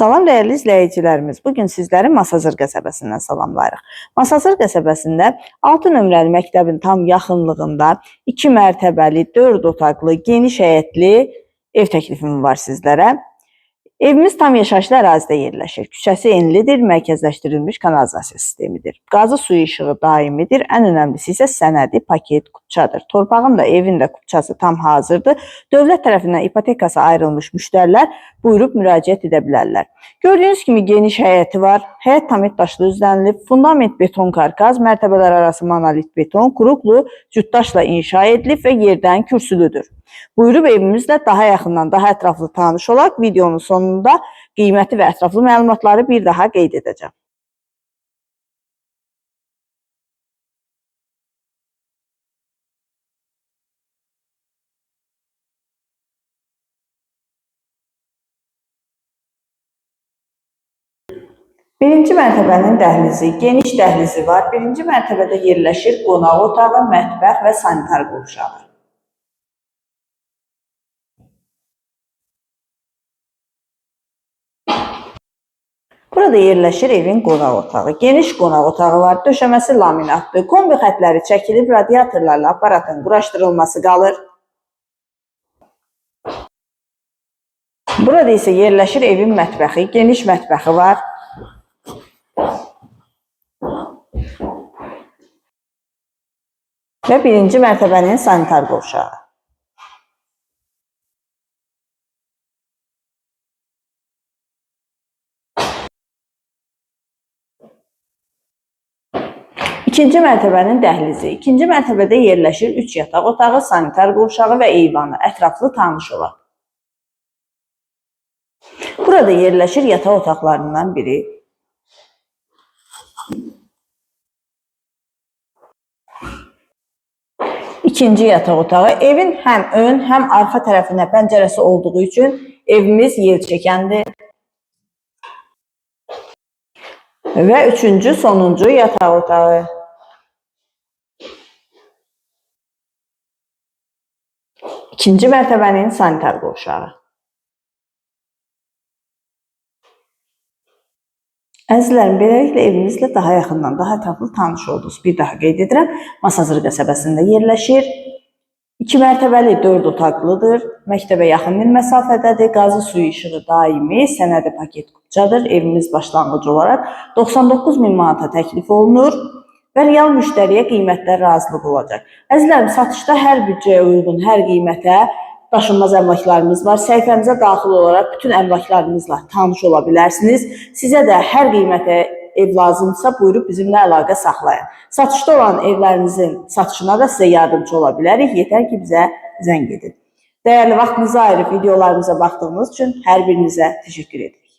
Salam dəyərli izləyicilərimiz. Bugün sizləri Masazır qəsəbəsindən salamlayırıq. Masazır qəsəbəsində 6 nömrəli məktəbin tam yaxınlığında 2 mərtəbəli, 4 otaqlı, geniş həyətli ev təklifim var sizlərə. Evimiz tam yaşayışlı ərazidə yerləşir. Küçəsi enlidir, mərkəzləşdirilmiş kanalizasiya sistemidir. Qazı suyu işığı daimidir. Ən önəmlisi isə sənədi, paket, kupçadır. Torpağın da, evin də kupçası tam hazırdır. Dövlət tərəfindən ipotekası ayrılmış müştərilər buyurub müraciət edə bilərlər. Gördüyünüz kimi geniş həyəti var. Həyət tamit daşlı üzlənilib. Fundament beton karkaz, mərtəbələr arası monolit beton, kuruklu cütdaşla inşa edilib və yerdən kürsülüdür. Buyurub evimizlə daha yaxından, daha ətraflı tanış olaq. Videonun sonunda qiyməti və ətraflı məlumatları bir daha qeyd edəcəm. Birinci mərtəbənin dəhlizi, geniş dəhlizi var. Birinci mərtəbədə yerləşir qonaq otağı, mətbəx və sanitar qovşağı. Burada yerləşir evin qonaq otağı. Geniş qonaq otağı var. Döşəməsi laminatdır. Kombi xətləri çəkilib, radiatorlarla aparatın quraşdırılması qalır. Burada isə yerləşir evin mətbəxi. Geniş mətbəxi var. Və birinci mərtəbənin sanitar qovşağı. İkinci mərtəbənin dəhlizi. İkinci mərtəbədə yerləşir 3 yataq otağı, sanitar qovşağı və eyvanı. Ətraflı tanış olaq. Burada yerləşir yataq otaqlarından biri. İkinci yataq otağı. Evin həm ön, həm arxa tərəfinə pəncərəsi olduğu üçün evimiz yelçəkəndir. Və üçüncü, sonuncu yataq otağı. İkinci mərtəbənin sanitar qovşağı. Əzizlərim, beləliklə evimizlə daha yaxından, daha ətraflı tanış oldunuz. Bir daha qeyd edirəm, Masazır qəsəbəsində yerləşir. 2 mərtəbəli, 4 otaqlıdır. Məktəbə yaxın bir məsafədədir. Qazı suyu işığı daimi, sənədi paket kupçadır. Evimiz başlanğıc olaraq 99.000 manata təklif olunur və real müştəriyə qiymətlər razılıq olacaq. Əzizlərim, satışda hər büdcəyə uyğun, hər qiymətə daşınmaz əmlaklarımız var. Səhifəmizə daxil olaraq bütün əmlaklarımızla tanış ola bilərsiniz. Sizə də hər qiymətə ev lazımdırsa buyurub bizimlə əlaqə saxlayın. Satışda olan evlərimizin satışına da sizə yardımcı ola bilərik. Yetər ki, bizə zəng edin. Dəyərli vaxtınızı ayırıb videolarımıza baxdığınız üçün hər birinizə təşəkkür edirik.